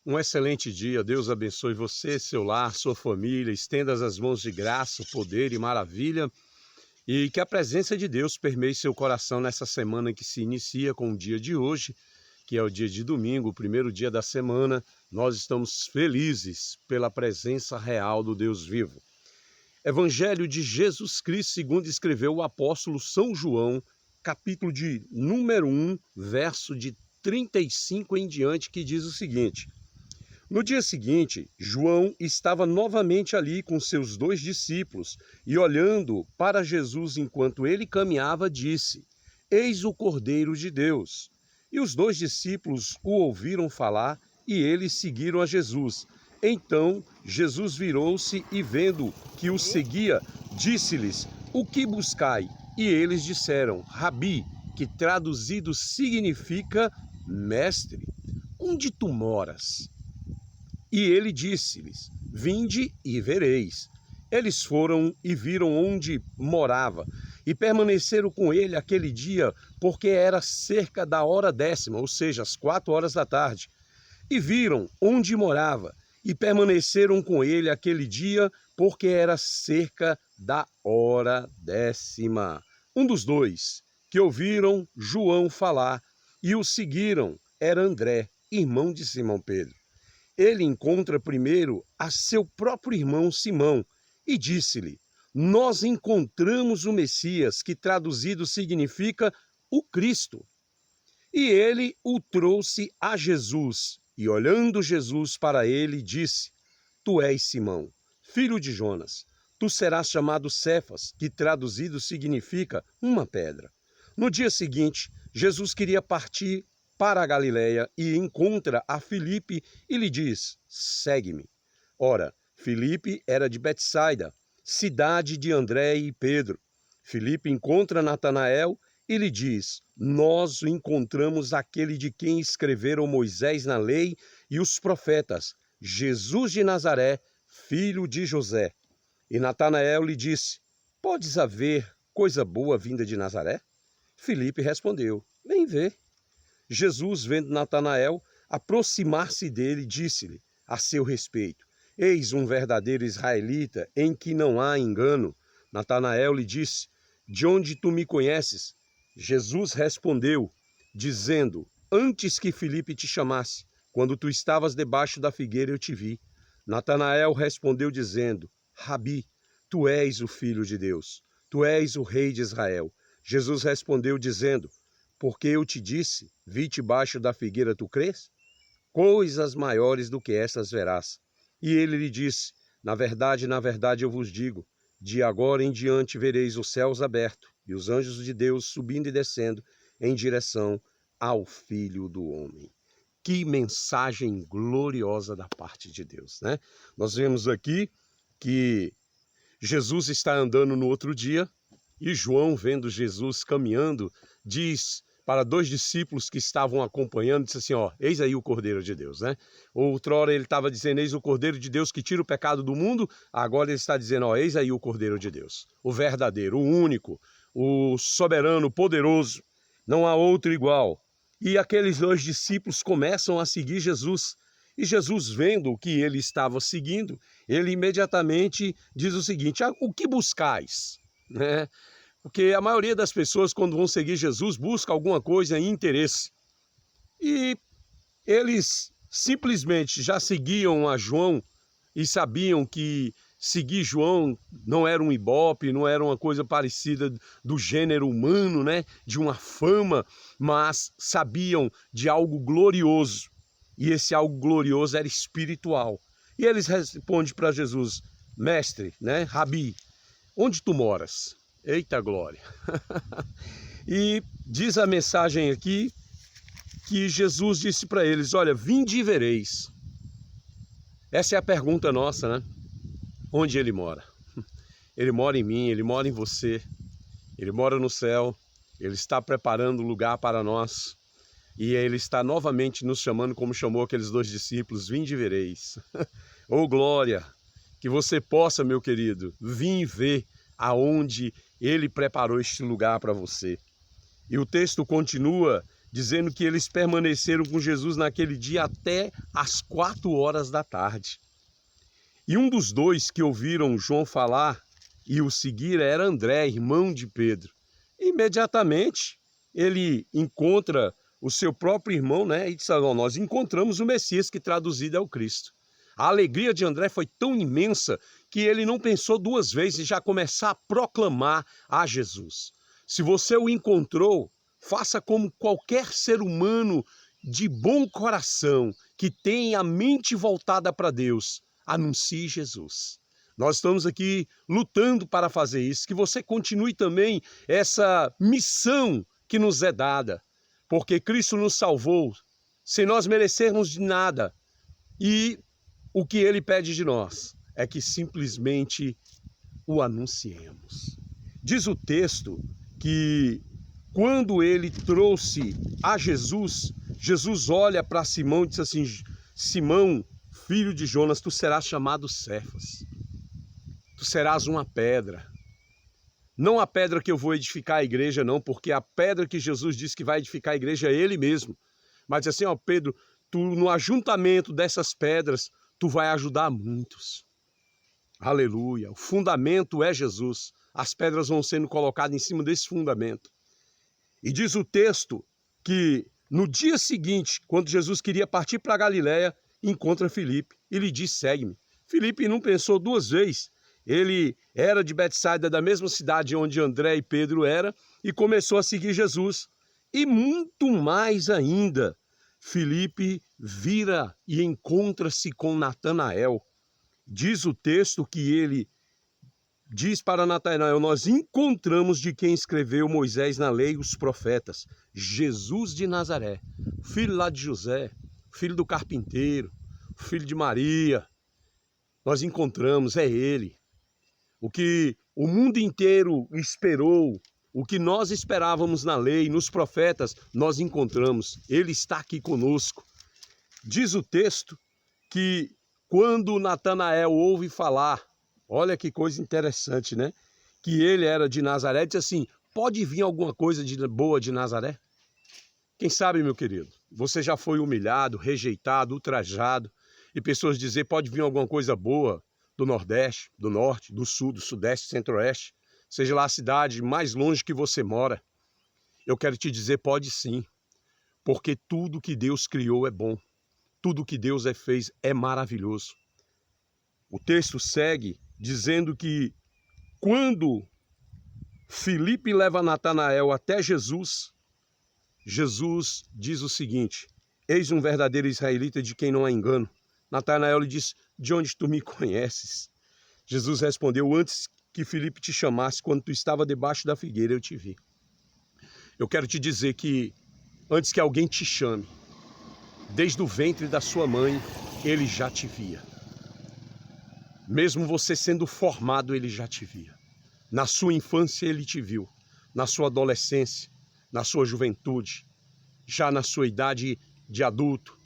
Um excelente dia, Deus abençoe você, seu lar, sua família, estenda as mãos de graça, poder e maravilha, e que a presença de Deus permeie seu coração nessa semana que se inicia com o dia de hoje, que é o dia de domingo, o primeiro dia da semana. Nós estamos felizes pela presença real do Deus vivo. Evangelho de Jesus Cristo, segundo escreveu o apóstolo São João, capítulo de número 1, verso de 35 em diante, que diz o seguinte: no dia seguinte, João estava novamente ali com seus 2 discípulos e, olhando para Jesus enquanto ele caminhava, disse: Eis o Cordeiro de Deus. E os 2 discípulos o ouviram falar e eles seguiram a Jesus. Então Jesus virou-se e, vendo que os seguia, disse-lhes: O que buscai? E eles disseram: Rabi, que traduzido significa mestre, onde tu moras? E ele disse-lhes: Vinde e vereis. Eles foram e viram onde morava, e permaneceram com ele aquele dia, porque era cerca da hora 10ª, ou seja, às 4 horas da tarde. E viram onde morava, e permaneceram com ele aquele dia, porque era cerca da hora 10ª. Um dos 2 que ouviram João falar e o seguiram era André, irmão de Simão Pedro. Ele encontra primeiro a seu próprio irmão Simão e disse-lhe: Nós encontramos o Messias, que traduzido significa o Cristo. E ele o trouxe a Jesus, e olhando Jesus para ele, disse: Tu és Simão, filho de Jonas. Tu serás chamado Cefas, que traduzido significa uma pedra. No dia seguinte, Jesus queria partir para a Galileia e encontra a Filipe e lhe diz: Segue-me. Ora, Filipe era de Betsaida, cidade de André e Pedro. Filipe encontra Natanael e lhe diz: Nós encontramos aquele de quem escreveram Moisés na lei e os profetas, Jesus de Nazaré, filho de José. E Natanael lhe disse: Podes haver coisa boa vinda de Nazaré? Filipe respondeu: Vem ver. Jesus, vendo Natanael aproximar-se dele, disse-lhe a seu respeito: Eis um verdadeiro israelita, em que não há engano. Natanael lhe disse: De onde tu me conheces? Jesus respondeu, dizendo: Antes que Filipe te chamasse, quando tu estavas debaixo da figueira, eu te vi. Natanael respondeu, dizendo: Rabi, tu és o Filho de Deus, tu és o Rei de Israel. Jesus respondeu, dizendo: Porque eu te disse, vi-te debaixo da figueira, tu crês? Coisas maiores do que estas verás. E ele lhe disse: na verdade, eu vos digo, de agora em diante vereis os céus abertos e os anjos de Deus subindo e descendo em direção ao Filho do Homem. Que mensagem gloriosa da parte de Deus, né? Nós vemos aqui que Jesus está andando no outro dia e João, vendo Jesus caminhando, diz para 2 discípulos que estavam acompanhando, disse assim: ó, eis aí o Cordeiro de Deus, né? Outrora ele estava dizendo: eis o Cordeiro de Deus que tira o pecado do mundo. Agora ele está dizendo: ó, eis aí o Cordeiro de Deus, o verdadeiro, o único, o soberano, o poderoso, não há outro igual. E aqueles 2 discípulos começam a seguir Jesus. E Jesus, vendo o que ele estava seguindo, ele imediatamente diz o seguinte: o que buscais? Né? Porque a maioria das pessoas, quando vão seguir Jesus, busca alguma coisa em interesse. E eles simplesmente já seguiam a João e sabiam que seguir João não era um ibope, não era uma coisa parecida do gênero humano, né? De uma fama, mas sabiam de algo glorioso. E esse algo glorioso era espiritual. E eles respondem para Jesus: Mestre, né? Rabi, onde tu moras? Eita glória! E diz a mensagem aqui que Jesus disse para eles: olha, vinde e vereis. Essa é a pergunta nossa, né? Onde ele mora? Ele mora em mim, ele mora em você, ele mora no céu, ele está preparando lugar para nós. E ele está novamente nos chamando, como chamou aqueles 2 discípulos: vinde e vereis. Oh glória! Que você possa, meu querido, vir ver aonde ele preparou este lugar para você. E o texto continua dizendo que eles permaneceram com Jesus naquele dia até às 4 horas da tarde. E um dos dois que ouviram João falar e o seguir era André, irmão de Pedro. Imediatamente ele encontra o seu próprio irmão, né? E diz: nós encontramos o Messias, que traduzido é o Cristo. A alegria de André foi tão imensa que ele não pensou duas vezes em já começar a proclamar a Jesus. Se você o encontrou, faça como qualquer ser humano de bom coração, que tem a mente voltada para Deus. Anuncie Jesus. Nós estamos aqui lutando para fazer isso, que você continue também essa missão que nos é dada, porque Cristo nos salvou sem nós merecermos de nada, e o que Ele pede de nós é que simplesmente o anunciemos. Diz o texto que quando ele trouxe a Jesus, Jesus olha para Simão e diz assim: Simão, filho de Jonas, tu serás chamado Cefas. Tu serás uma pedra. Não a pedra que eu vou edificar a igreja, não, porque a pedra que Jesus disse que vai edificar a igreja é Ele mesmo. Mas assim, ó, Pedro, tu no ajuntamento dessas pedras, tu vai ajudar muitos. Aleluia. O fundamento é Jesus. As pedras vão sendo colocadas em cima desse fundamento. E diz o texto que no dia seguinte, quando Jesus queria partir para Galiléia, encontra Filipe e lhe diz: segue-me. Filipe não pensou duas vezes. Ele era de Betsaida, da mesma cidade onde André e Pedro eram, e começou a seguir Jesus. E muito mais ainda, Filipe vira e encontra-se com Natanael. Diz o texto que ele diz para Natanael: nós encontramos de quem escreveu Moisés na lei e os profetas, Jesus de Nazaré, filho lá de José, filho do carpinteiro, filho de Maria. Nós encontramos, é ele. O que o mundo inteiro esperou, o que nós esperávamos na lei, nos profetas, nós encontramos. Ele está aqui conosco. Diz o texto que quando Natanael ouve falar, olha que coisa interessante, né? Que ele era de Nazaré, disse assim: pode vir alguma coisa boa de Nazaré? Quem sabe, meu querido, você já foi humilhado, rejeitado, ultrajado, e pessoas dizer: pode vir alguma coisa boa do Nordeste, do Norte, do Sul, do Sudeste, Centro-Oeste, seja lá a cidade mais longe que você mora. Eu quero te dizer: pode sim, porque tudo que Deus criou é bom, tudo que Deus fez é maravilhoso. O texto segue dizendo que quando Filipe leva Natanael até Jesus, Jesus diz o seguinte: eis um verdadeiro israelita de quem não há engano. Natanael lhe disse: de onde tu me conheces? Jesus respondeu: antes que Filipe te chamasse, quando tu estava debaixo da figueira, eu te vi. Eu quero te dizer que antes que alguém te chame, desde o ventre da sua mãe, ele já te via. Mesmo você sendo formado, ele já te via. Na sua infância, ele te viu. Na sua adolescência, na sua juventude, já na sua idade de adulto,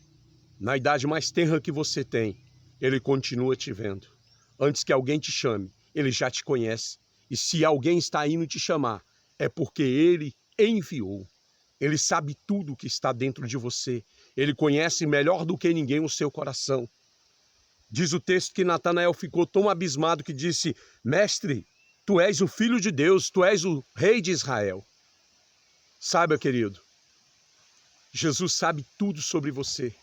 na idade mais tenra que você tem, ele continua te vendo. Antes que alguém te chame, ele já te conhece. E se alguém está indo te chamar, é porque ele enviou. Ele sabe tudo o que está dentro de você. Ele conhece melhor do que ninguém o seu coração. Diz o texto que Natanael ficou tão abismado que disse: mestre, tu és o Filho de Deus, tu és o Rei de Israel. Saiba, querido, Jesus sabe tudo sobre você.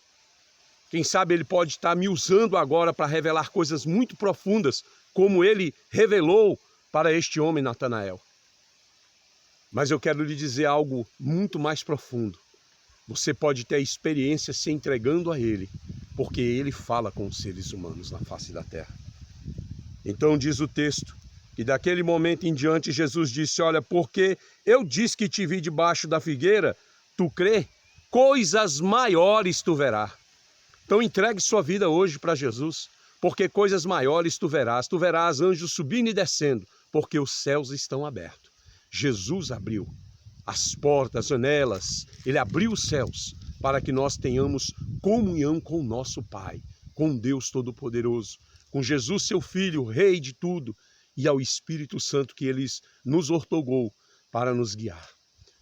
Quem sabe ele pode estar me usando agora para revelar coisas muito profundas, como ele revelou para este homem Natanael. Mas eu quero lhe dizer algo muito mais profundo. Você pode ter a experiência se entregando a ele, porque ele fala com os seres humanos na face da terra. Então diz o texto que daquele momento em diante Jesus disse: olha, porque eu disse que te vi debaixo da figueira, tu crê? Coisas maiores tu verás. Então entregue sua vida hoje para Jesus, porque coisas maiores tu verás anjos subindo e descendo, porque os céus estão abertos. Jesus abriu as portas, as janelas, ele abriu os céus para que nós tenhamos comunhão com o nosso Pai, com Deus Todo-Poderoso, com Jesus, seu Filho, Rei de tudo, e ao Espírito Santo que ele nos ortogou para nos guiar.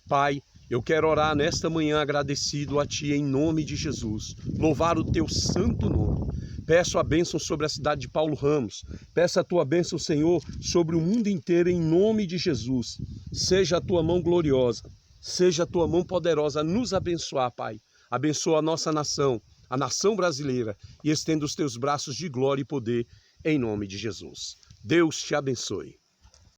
Pai, Eu quero orar nesta manhã agradecido a Ti em nome de Jesus, louvar o Teu santo nome. Peço a bênção sobre a cidade de Paulo Ramos, peço a Tua bênção, Senhor, sobre o mundo inteiro em nome de Jesus. Seja a Tua mão gloriosa, seja a Tua mão poderosa a nos abençoar, Pai. Abençoa a nossa nação, a nação brasileira, e estenda os Teus braços de glória e poder em nome de Jesus. Deus te abençoe.